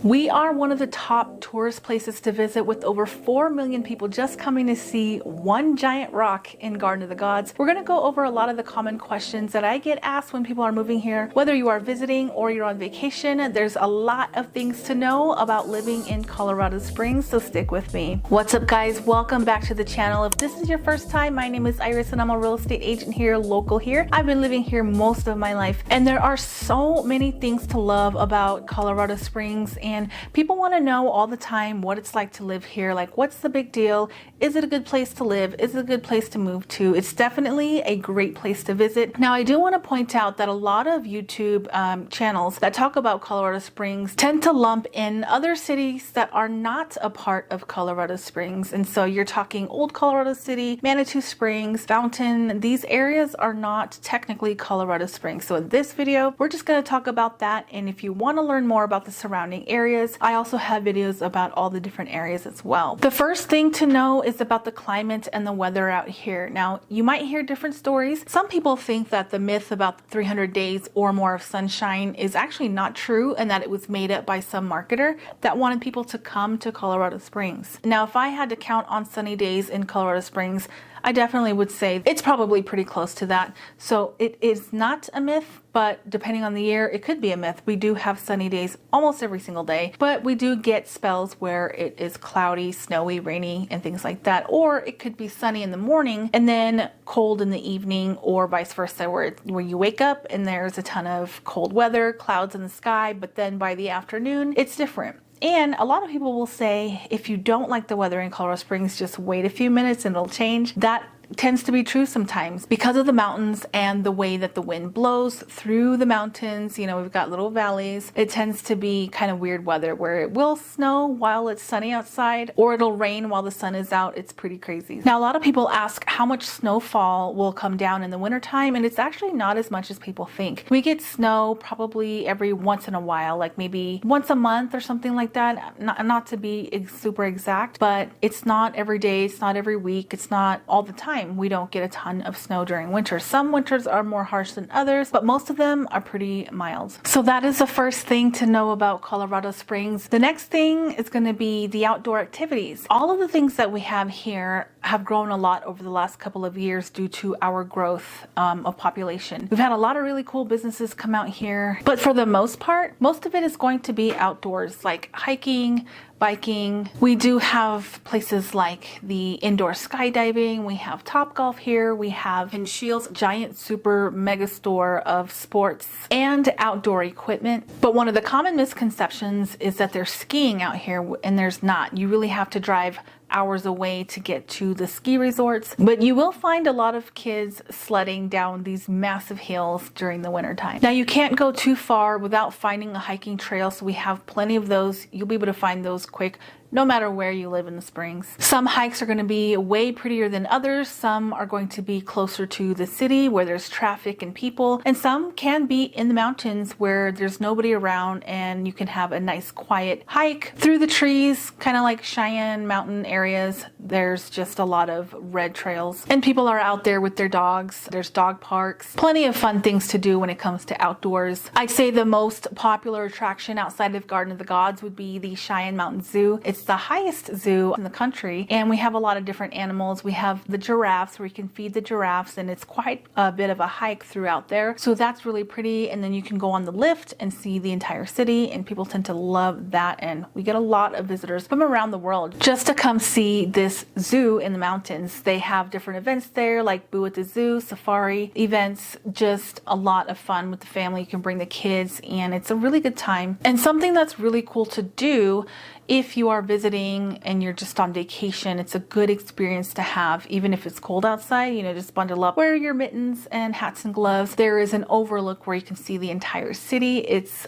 We are one of the top tourist places to visit, with over 4 million people just coming to see one giant rock in Garden of the Gods. We're going to go over a lot of the common questions that I get asked when people are moving here. Whether you are visiting or you're on vacation, there's a lot of things to know about living in Colorado Springs, so stick with me. What's up, guys? Welcome back to the channel. If this is your first time, my name is Iris and I'm a real estate agent here, local here. I've been living here most of my life, and there are so many things to love about Colorado Springs, and people want to know all the time what it's like to live here. Like, what's the big deal? Is it a good place to live? Is it a good place to move to? It's definitely a great place to visit. Now, I do want to point out that a lot of YouTube channels that talk about Colorado Springs tend to lump in other cities that are not a part of Colorado Springs. And so you're talking Old Colorado City, Manitou Springs, Fountain. These areas are not technically Colorado Springs. So in this video, we're just going to talk about that. And if you want to learn more about the surrounding areas, I also have videos about all the different areas as well. The first thing to know is about the climate and the weather out here. Now, you might hear different stories. Some people think that the myth about the 300 days or more of sunshine is actually not true, and that it was made up by some marketer that wanted people to come to Colorado Springs. Now, if I had to count on sunny days in Colorado Springs, I definitely would say it's probably pretty close to that. So it is not a myth, but depending on the year, it could be a myth. We do have sunny days almost every single day, but we do get spells where it is cloudy, snowy, rainy, and things like that. Or it could be sunny in the morning and then cold in the evening, or vice versa, where you wake up and there's a ton of cold weather, clouds in the sky, but then by the afternoon, it's different. And a lot of people will say, if you don't like the weather in Colorado Springs, just wait a few minutes and it'll change. That tends to be true sometimes because of the mountains and the way that the wind blows through the mountains. You know, we've got little valleys. It tends to be kind of weird weather where it will snow while it's sunny outside, or it'll rain while the sun is out. It's pretty crazy. Now, a lot of people ask how much snowfall will come down in the wintertime, and it's actually not as much as people think. We get snow probably every once in a while, like maybe once a month or something like that. Not to be super exact, but it's not every day. It's not every week. It's not all the time. We don't get a ton of snow during winter. Some winters are more harsh than others, but most of them are pretty mild. So that is the first thing to know about Colorado Springs. The next thing is going to be the outdoor activities. All of the things that we have here have grown a lot over the last couple of years due to our growth of population. We've had a lot of really cool businesses come out here, but for the most part, most of it is going to be outdoors, like hiking, biking. We do have places like the indoor skydiving. We have Topgolf here. We have in Shields, giant super mega store of sports and outdoor equipment. But one of the common misconceptions is that there's skiing out here, and there's not. You really have to drive hours away to get to the ski resorts, but you will find a lot of kids sledding down these massive hills during the winter time. Now, you can't go too far without finding a hiking trail, so we have plenty of those. You'll be able to find those quick no matter where you live in the Springs. Some hikes are going to be way prettier than others. Some are going to be closer to the city where there's traffic and people, and some can be in the mountains where there's nobody around and you can have a nice quiet hike through the trees, kind of like Cheyenne Mountain areas. There's just a lot of red trails and people are out there with their dogs. There's dog parks, plenty of fun things to do when it comes to outdoors. I'd say the most popular attraction outside of Garden of the Gods would be the Cheyenne Mountain Zoo. It's the highest zoo in the country, and we have a lot of different animals. We have the giraffes where you can feed the giraffes, and it's quite a bit of a hike throughout there. So that's really pretty, and then you can go on the lift and see the entire city, and people tend to love that, and we get a lot of visitors from around the world just to come see this zoo in the mountains. They have different events there, like Boo at the Zoo, safari events, just a lot of fun with the family. You can bring the kids, and it's a really good time. And something that's really cool to do if you are visiting and you're just on vacation, it's a good experience to have, even if it's cold outside. You know, just bundle up, wear your mittens and hats and gloves. There is an overlook where you can see the entire city. It's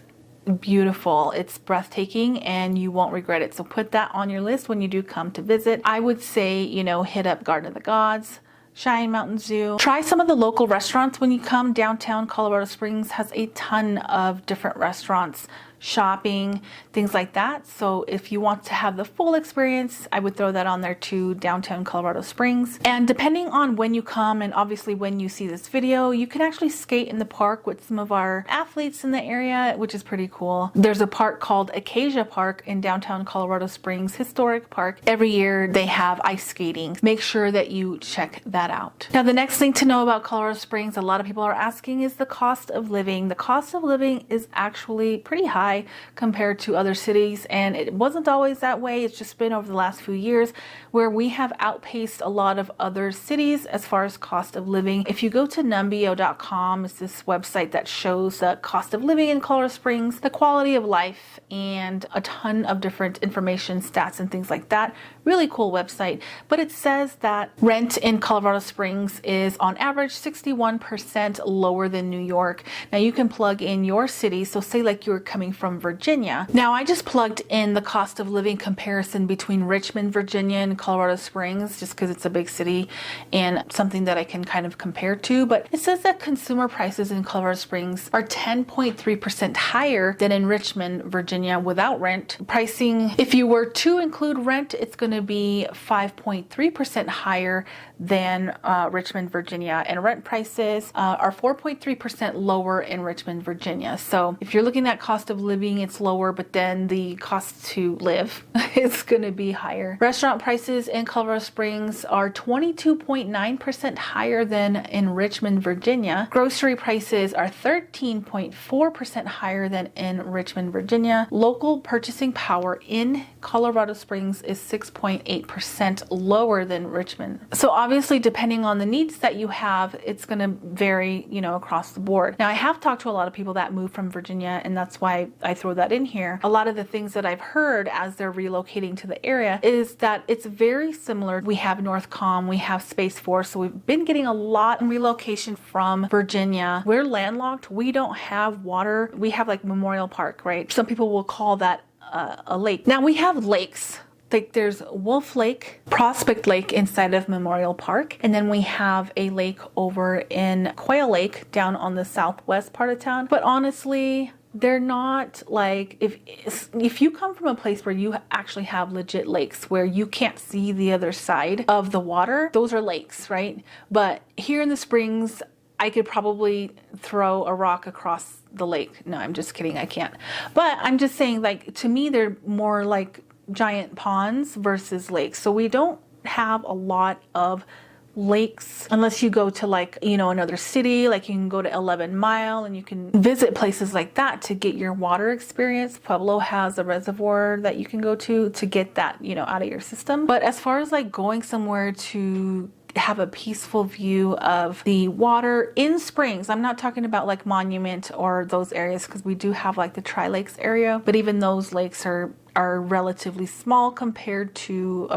beautiful, it's breathtaking, and you won't regret it. So put that on your list when you do come to visit. I would say, you know, hit up Garden of the Gods, Cheyenne Mountain Zoo. Try some of the local restaurants when you come. Downtown Colorado Springs has a ton of different restaurants shopping, things like that. So if you want to have the full experience, I would throw that on there too, downtown Colorado Springs. And depending on when you come, and obviously when you see this video, you can actually skate in the park with some of our athletes in the area, which is pretty cool. There's a park called Acacia Park in downtown Colorado Springs, historic park. Every year they have ice skating. Make sure that you check that out. Now, the next thing to know about Colorado Springs, a lot of people are asking, is the cost of living. The cost of living is actually pretty high compared to other cities, and it wasn't always that way. It's just been over the last few years where we have outpaced a lot of other cities as far as cost of living. If you go to numbeo.com, it's this website that shows the cost of living in Colorado Springs, the quality of life, and a ton of different information, stats, and things like that. Really cool website. But it says that rent in Colorado Springs is on average 61% lower than New York. Now you can plug in your city. So say like you're coming from Virginia. Now I just plugged in the cost of living comparison between Richmond, Virginia and Colorado Springs, just because it's a big city and something that I can kind of compare to. But it says that consumer prices in Colorado Springs are 10.3% higher than in Richmond, Virginia without rent. Pricing, if you were to include rent, it's going to be 5.3% higher than Richmond, Virginia. And rent prices are 4.3% lower in Richmond, Virginia. So if you're looking at cost of living, it's lower, but then the cost to live is going to be higher. Restaurant prices in Colorado Springs are 22.9% higher than in Richmond, Virginia. Grocery prices are 13.4% higher than in Richmond, Virginia. Local purchasing power in Colorado Springs is 6.8% lower than Richmond. So obviously, depending on the needs that you have, it's going to vary, across the board. Now, I have talked to a lot of people that moved from Virginia, and that's why I throw that in here. A lot of the things that I've heard as they're relocating to the area is that it's very similar. We have Northcom, we have Space Force, so we've been getting a lot in relocation from Virginia. We're landlocked. We don't have water. We have like Memorial Park, right? Some people will call that a lake. Now we have lakes. Like there's Wolf Lake, Prospect Lake inside of Memorial Park, and then we have a lake over in Quail Lake down on the southwest part of town. But honestly, they're not like, if you come from a place where you actually have legit lakes where you can't see the other side of the water, those are lakes, right? But here in the Springs, I could probably throw a rock across the lake. No, I'm just kidding. I can't. But I'm just saying, like, to me, they're more like giant ponds versus lakes. So we don't have a lot of lakes unless you go to like, another city, like you can go to 11 Mile and you can visit places like that to get your water experience. Pueblo has a reservoir that you can go to get that, out of your system. But as far as like going somewhere to have a peaceful view of the water in Springs, I'm not talking about like Monument or those areas, because we do have like the Tri-Lakes area, but even those lakes are relatively small compared to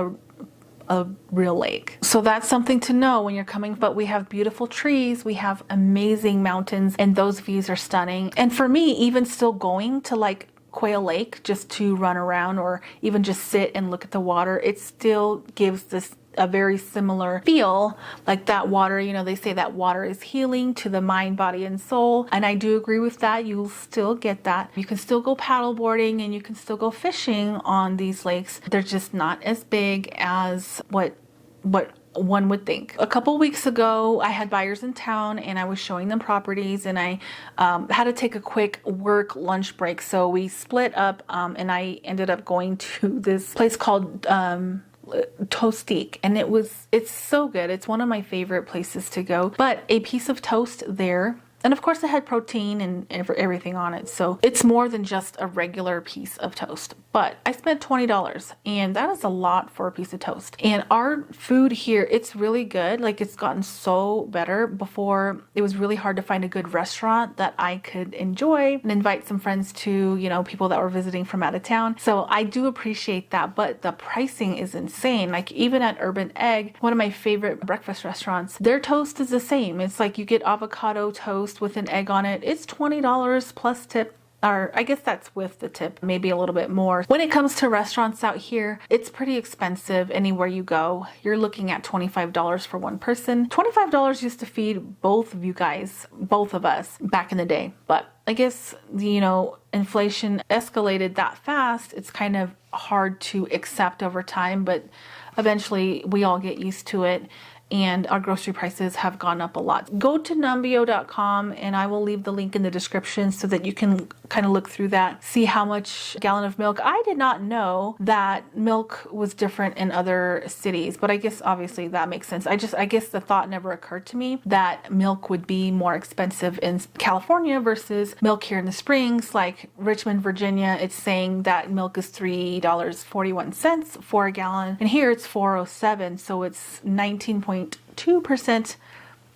a real lake. So that's something to know when you're coming. But we have beautiful trees, we have amazing mountains, and those views are stunning. And for me, even still going to like Quail Lake just to run around or even just sit and look at the water, it still gives this a very similar feel. Like that water, they say that water is healing to the mind, body, and soul. And I do agree with that. You'll still get that. You can still go paddle boarding and you can still go fishing on these lakes. They're just not as big as what one would think. A couple weeks ago, I had buyers in town and I was showing them properties, and I had to take a quick work lunch break. So we split up and I ended up going to this place called Toastique, and it's so good. It's one of my favorite places to go. But a piece of toast there, and of course it had protein and everything on it, so it's more than just a regular piece of toast. But I spent $20, and that is a lot for a piece of toast. And our food here, it's really good. Like, it's gotten so better. Before, it was really hard to find a good restaurant that I could enjoy and invite some friends to, people that were visiting from out of town. So I do appreciate that, but the pricing is insane. Like, even at Urban Egg, one of my favorite breakfast restaurants, their toast is the same. It's like you get avocado toast with an egg on it. It's $20 plus tip. Or I guess that's with the tip, maybe a little bit more. When it comes to restaurants out here, it's pretty expensive anywhere you go. You're looking at $25 for one person. $25 used to feed both of you guys, both of us back in the day. But I guess, inflation escalated that fast, it's kind of hard to accept over time, but eventually we all get used to it. And our grocery prices have gone up a lot. Go to numbeo.com and I will leave the link in the description so that you can kind of look through that, see how much a gallon of milk. I did not know that milk was different in other cities, but I guess obviously that makes sense. I guess the thought never occurred to me that milk would be more expensive in California versus milk here in the Springs. Like Richmond, Virginia, it's saying that milk is $3.41 for a gallon, and here it's $4.07, so it's 19.2%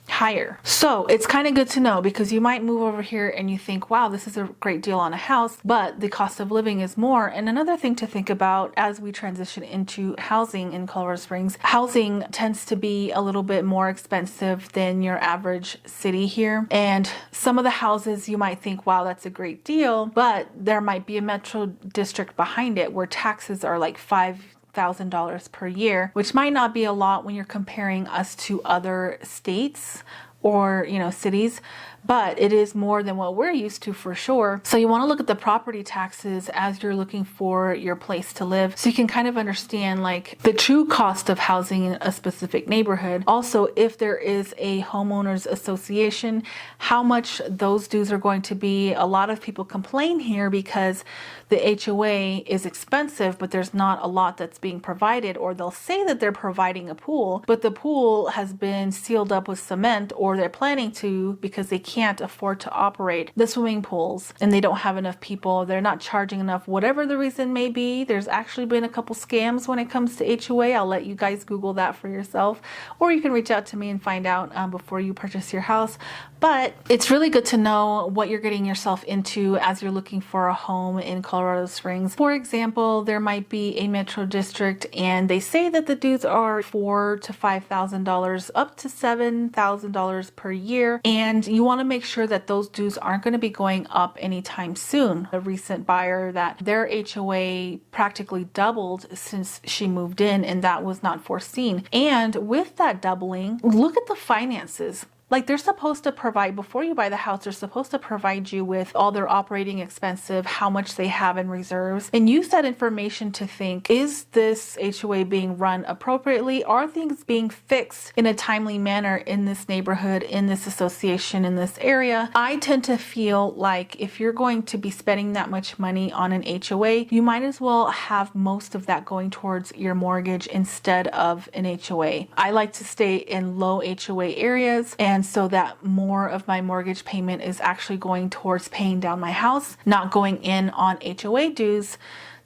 higher. So it's kind of good to know, because you might move over here and you think, wow, this is a great deal on a house, but the cost of living is more. And another thing to think about as we transition into housing in Colorado Springs, housing tends to be a little bit more expensive than your average city here. And some of the houses you might think, wow, that's a great deal, but there might be a metro district behind it where taxes are like $5,000 per year, which might not be a lot when you're comparing us to other states or, cities, but it is more than what we're used to for sure. So you want to look at the property taxes as you're looking for your place to live, so you can kind of understand like the true cost of housing in a specific neighborhood. Also, if there is a homeowners association, how much those dues are going to be. A lot of people complain here because the HOA is expensive, but there's not a lot that's being provided, or they'll say that they're providing a pool, but the pool has been sealed up with cement, or they're planning to, because they can't afford to operate the swimming pools and they don't have enough people. They're not charging enough, whatever the reason may be. There's actually been a couple scams when it comes to HOA. I'll let you guys Google that for yourself, or you can reach out to me and find out before you purchase your house. But it's really good to know what you're getting yourself into as you're looking for a home in Colorado Springs. For example, there might be a metro district and they say that the dues are $4,000 to $5,000 up to $7,000 per year, and you want to make sure that those dues aren't going to be going up anytime soon. A recent buyer, that their HOA practically doubled since she moved in, and that was not foreseen. And with that doubling, look at the finances. Like, they're supposed to provide, before you buy the house, they're supposed to provide you with all their operating expenses, how much they have in reserves, and use that information to think, is this HOA being run appropriately? Are things being fixed in a timely manner in this neighborhood, in this association, in this area? I tend to feel like if you're going to be spending that much money on an HOA, you might as well have most of that going towards your mortgage instead of an HOA. I like to stay in low HOA areas, and so that more of my mortgage payment is actually going towards paying down my house, not going in on HOA dues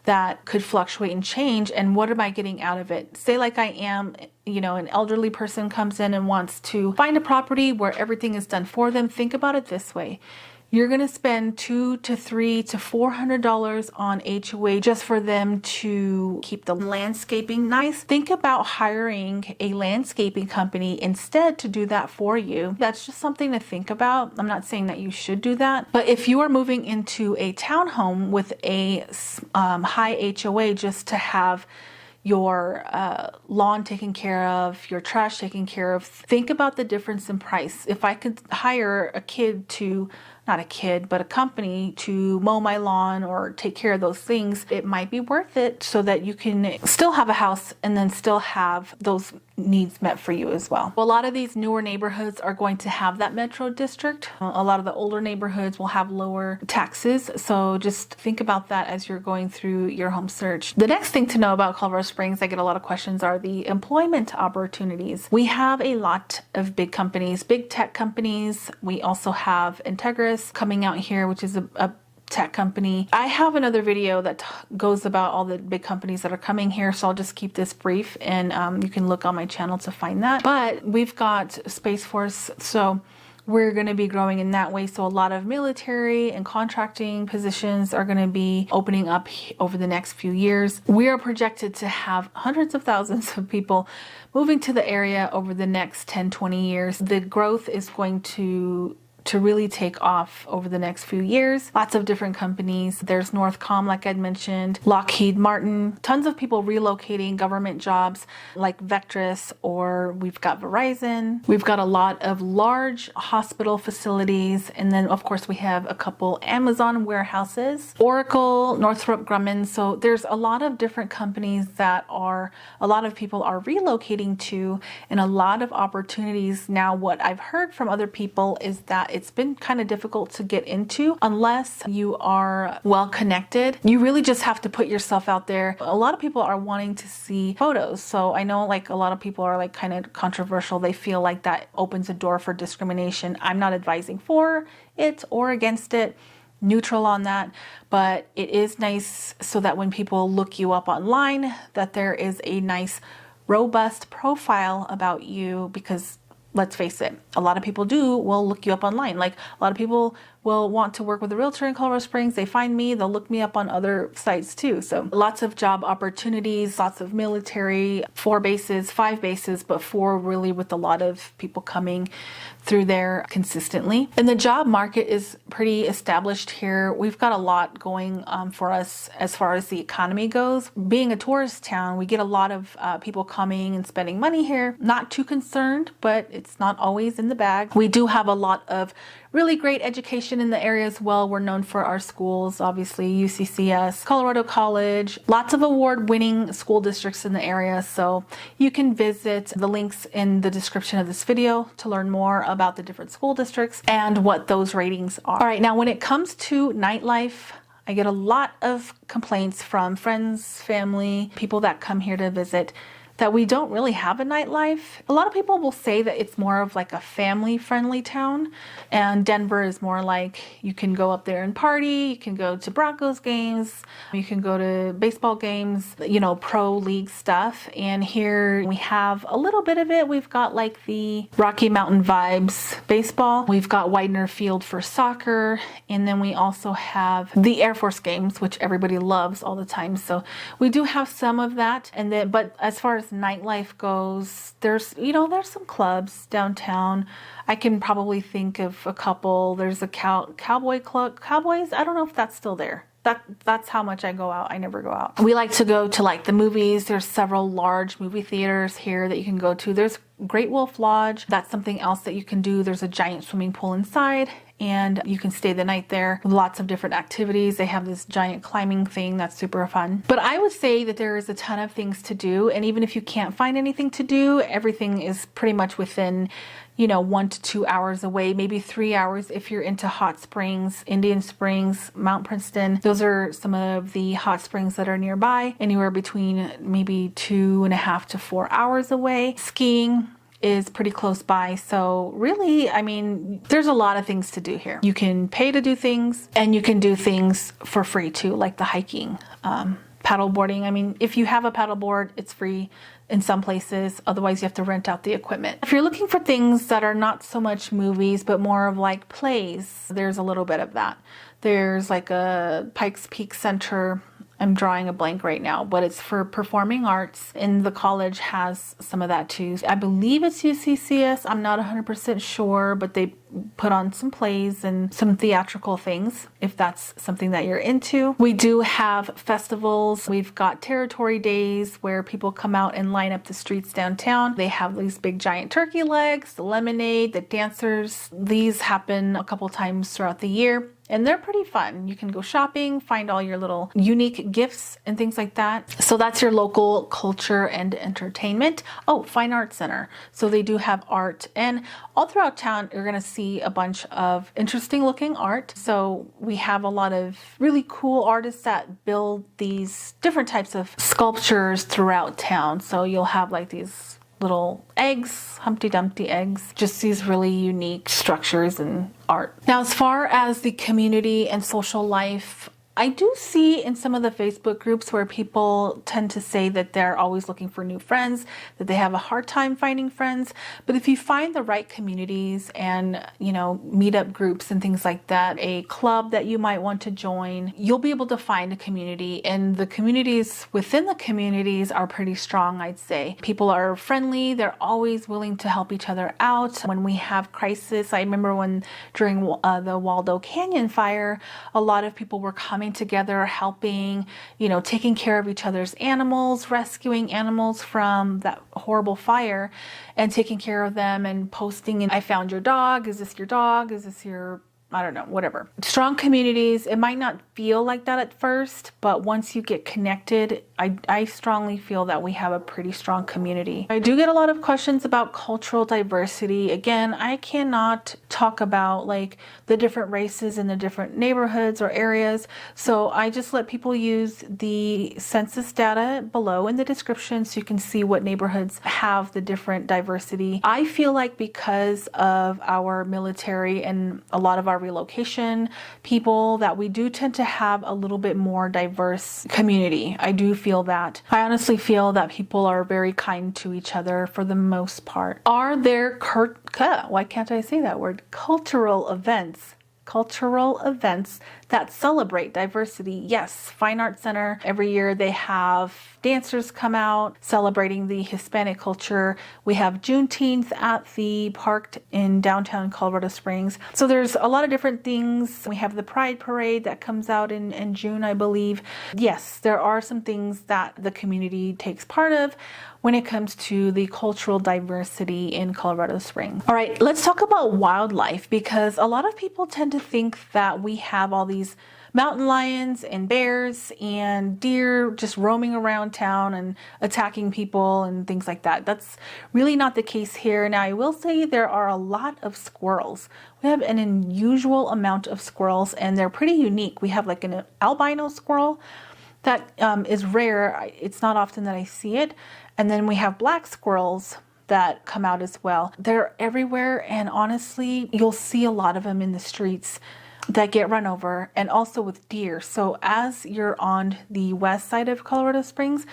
that could fluctuate and change. And what am I getting out of it? Say like I am, an elderly person comes in and wants to find a property where everything is done for them. Think about it this way. You're going to spend $200 to $300 to $400 on HOA just for them to keep the landscaping nice. Think about hiring a landscaping company instead to do that for you. That's just something to think about. I'm not saying that you should do that, but if you are moving into a townhome with a high HOA just to have your lawn taken care of, your trash taken care of, think about the difference in price. If I could hire a company to mow my lawn or take care of those things, it might be worth it so that you can still have a house and then still have those needs met for you as well. A lot of these newer neighborhoods are going to have that metro district. A lot of the older neighborhoods will have lower taxes. So just think about that as you're going through your home search. The next thing to know about Colorado Springs, I get a lot of questions, are the employment opportunities. We have a lot of big companies, big tech companies. We also have Integris coming out here, which is a tech company. I have another video that goes about all the big companies that are coming here, so I'll just keep this brief, and you can look on my channel to find that. But we've got Space Force, so we're going to be growing in that way. So a lot of military and contracting positions are going to be opening up over the next few years. We are projected to have hundreds of thousands of people moving to the area over the next 10-20 years. The growth is going to to really take off over the next few years. Lots of different companies. There's Northcom, like I'd mentioned, Lockheed Martin, tons of people relocating government jobs like Vectress, or we've got Verizon. We've got a lot of large hospital facilities. And then of course we have a couple Amazon warehouses, Oracle, Northrop Grumman. So there's a lot of different companies that a lot of people are relocating to, and a lot of opportunities. Now, what I've heard from other people is that it's been kind of difficult to get into unless you are well connected. You really just have to put yourself out there. A lot of people are wanting to see photos. So I know like a lot of people are like kind of controversial. They feel like that opens a door for discrimination. I'm not advising for it or against it. Neutral on that, but it is nice so that when people look you up online, that there is a nice robust profile about you, because let's face it, a lot of people will look you up online. Like a lot of people will want to work with a realtor in Colorado Springs. They find me, they'll look me up on other sites too. So lots of job opportunities, lots of military, 4 bases, 5 bases, but 4 really with a lot of people coming through there consistently. And the job market is pretty established here. We've got a lot going for us as far as the economy goes. Being a tourist town, we get a lot of people coming and spending money here. Not too concerned, but it's not always in the bag. We do have a lot of really great education in the area as well. We're known for our schools, obviously UCCS, Colorado College, lots of award-winning school districts in the area. So you can visit the links in the description of this video to learn more about the different school districts and what those ratings are. All right, now when it comes to nightlife, I get a lot of complaints from friends, family, people that come here to visit that we don't really have a nightlife. A lot of people will say that it's more of like a family-friendly town, and Denver is more like you can go up there and party, you can go to Broncos games, you can go to baseball games, you know, pro league stuff. And here we have a little bit of it. We've got like the Rocky Mountain Vibes baseball. We've got Widener Field for soccer. And then we also have the Air Force games, which everybody loves all the time. So we do have some of that. And then, but as far as nightlife goes, there's some clubs downtown. I can probably think of a couple. There's a cowboy club, Cowboys. I don't know if that's still there. That's how much I go out. I never go out. We like to go to like the movies. There's several large movie theaters here that you can go to. There's Great Wolf Lodge. That's something else that you can do. There's a giant swimming pool inside, and you can stay the night there with lots of different activities. They have this giant climbing thing that's super fun. But I would say that there is a ton of things to do, and even if you can't find anything to do, everything is pretty much within 1 to 2 hours away, maybe 3 hours if you're into hot springs. Indian Springs, Mount Princeton, those are some of the hot springs that are nearby, anywhere between maybe 2.5 to 4 hours away. Skiing is pretty close by. So really, I mean, there's a lot of things to do here. You can pay to do things, and you can do things for free too, like the hiking, paddleboarding. I mean, if you have a paddleboard, it's free in some places. Otherwise, you have to rent out the equipment. If you're looking for things that are not so much movies, but more of like plays, there's a little bit of that. There's like a Pikes Peak Center. I'm drawing a blank right now, but it's for performing arts, and the college has some of that too. I believe it's UCCS. I'm not 100% sure, but they put on some plays and some theatrical things if that's something that you're into. We do have festivals. We've got territory days where people come out and line up the streets downtown. They have these big giant turkey legs, the lemonade, the dancers. These happen a couple times throughout the year, and they're pretty fun. You can go shopping, find all your little unique gifts and things like that. So that's your local culture and entertainment. Oh, Fine Arts Center. So they do have art, and all throughout town you're gonna see a bunch of interesting looking art. So we have a lot of really cool artists that build these different types of sculptures throughout town. So you'll have like these little eggs, Humpty Dumpty eggs, just these really unique structures and art. Now, as far as the community and social life, I do see in some of the Facebook groups where people tend to say that they're always looking for new friends, that they have a hard time finding friends. But if you find the right communities and, meetup groups and things like that, a club that you might want to join, you'll be able to find a community. And the communities within the communities are pretty strong, I'd say. People are friendly. They're always willing to help each other out. When we have crisis, I remember during the Waldo Canyon fire, a lot of people were coming together, helping, taking care of each other's animals, rescuing animals from that horrible fire and taking care of them and posting, and I found your dog. Is this your dog? Is this your, I don't know, whatever. Strong communities, it might not feel like that at first, but once you get connected, I strongly feel that we have a pretty strong community. I do get a lot of questions about cultural diversity. Again, I cannot talk about like the different races in the different neighborhoods or areas, so I just let people use the census data below in the description so you can see what neighborhoods have the different diversity. I feel like because of our military and a lot of our relocation people, that we do tend to have a little bit more diverse community. I do feel that. I honestly feel that people are very kind to each other for the most part. Are there why can't I say that word? Cultural events that celebrate diversity? Yes, Fine Arts Center, every year they have dancers come out celebrating the Hispanic culture. We have Juneteenth at the park in downtown Colorado Springs. So there's a lot of different things. We have the Pride Parade that comes out in June, I believe. Yes, there are some things that the community takes part of when it comes to the cultural diversity in Colorado Springs. All right, let's talk about wildlife, because a lot of people tend to think that we have all these mountain lions and bears and deer just roaming around town and attacking people and things like that. That's really not the case here. Now, I will say there are a lot of squirrels. We have an unusual amount of squirrels, and they're pretty unique. We have like an albino squirrel that is rare. It's not often that I see it. And then we have black squirrels that come out as well. They're everywhere, and honestly, you'll see a lot of them in the streets that get run over, and also with deer. So as you're on the west side of Colorado Springs,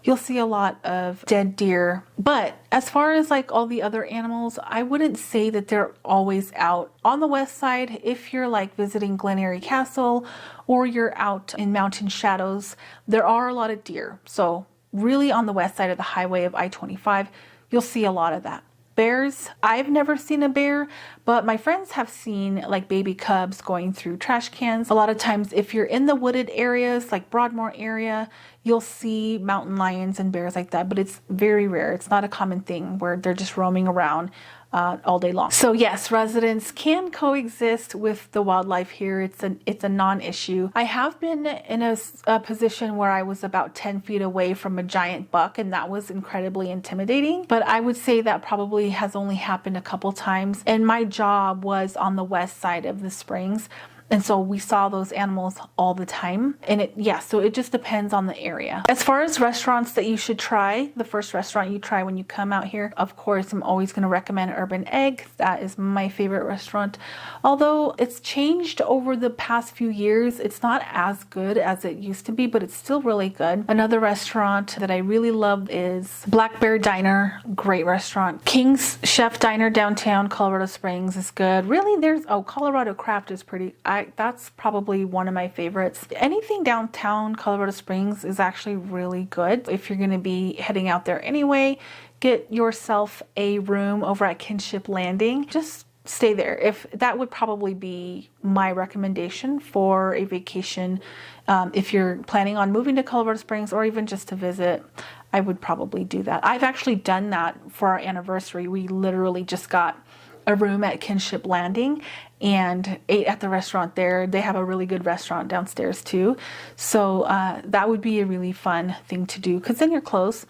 you'll see a lot of dead deer. But as far as like all the other animals, I wouldn't say that they're always out. On the west side, if you're like visiting Glen Eyrie Castle or you're out in mountain shadows, there are a lot of deer. So really on the west side of the highway of I-25, you'll see a lot of that. Bears, I've never seen a bear, but my friends have seen like baby cubs going through trash cans. A lot of times if you're in the wooded areas like Broadmoor area, you'll see mountain lions and bears like that, but it's very rare. It's not a common thing where they're just roaming around all day long. So yes, residents can coexist with the wildlife here. It's a non-issue. I have been in a position where I was about 10 feet away from a giant buck, and that was incredibly intimidating. But I would say that probably has only happened a couple times. And my job was on the west side of the springs. And so we saw those animals all the time. And so it just depends on the area. As far as restaurants that you should try, the first restaurant you try when you come out here, of course, I'm always going to recommend Urban Egg. That is my favorite restaurant. Although it's changed over the past few years, it's not as good as it used to be, but it's still really good. Another restaurant that I really love is Black Bear Diner. Great restaurant. King's Chef Diner downtown Colorado Springs is good. Really, Colorado Craft is pretty... that's probably one of my favorites. Anything downtown Colorado Springs is actually really good. If you're going to be heading out there anyway, get yourself a room over at Kinship Landing. Just stay there. That would probably be my recommendation for a vacation. If you're planning on moving to Colorado Springs or even just to visit, I would probably do that. I've actually done that for our anniversary. We literally just got a room at Kinship Landing and ate at the restaurant there. They have a really good restaurant downstairs too. So that would be a really fun thing to do, because then you're close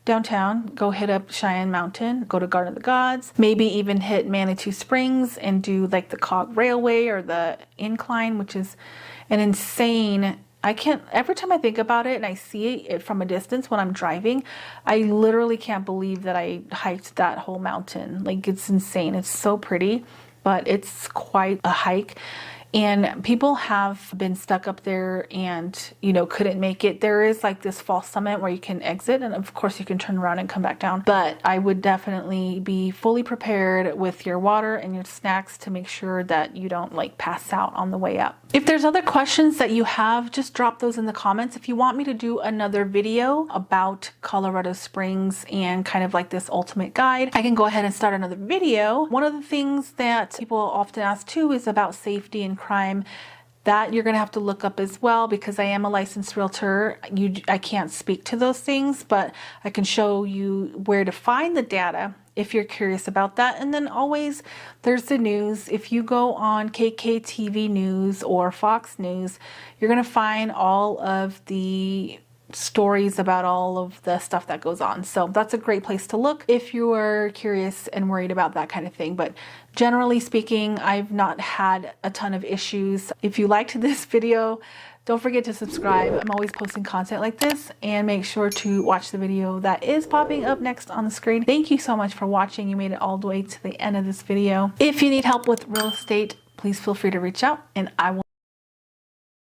downtown. Go hit up Cheyenne Mountain, go to Garden of the Gods, maybe even hit Manitou Springs and do like the Cog Railway or the Incline, which is an insane... every time I think about it and I see it from a distance when I'm driving, I literally can't believe that I hiked that whole mountain. Like, it's insane. It's so pretty, but it's quite a hike. and people have been stuck up there and, you know, couldn't make it. There is like this false summit where you can exit, and of course you can turn around and come back down. But I would definitely be fully prepared with your water and your snacks to make sure that you don't like pass out on the way up. If there's other questions that you have, just drop those in the comments. If you want me to do another video about Colorado Springs and kind of like this ultimate guide, I can go ahead and start another video. One of the things that people often ask too is about safety and crime. That you're going to have to look up as well, because I am a licensed realtor. I can't speak to those things, but I can show you where to find the data if you're curious about that. And then always there's the news. If you go on KKTV News or Fox News, you're going to find all of the stories about all of the stuff that goes on. So that's a great place to look if you are curious and worried about that kind of thing. But generally speaking, I've not had a ton of issues. If you liked this video, don't forget to subscribe. I'm always posting content like this, and make sure to watch the video that is popping up next on the screen. Thank you so much for watching. You made it all the way to the end of this video. If you need help with real estate, please feel free to reach out, and I will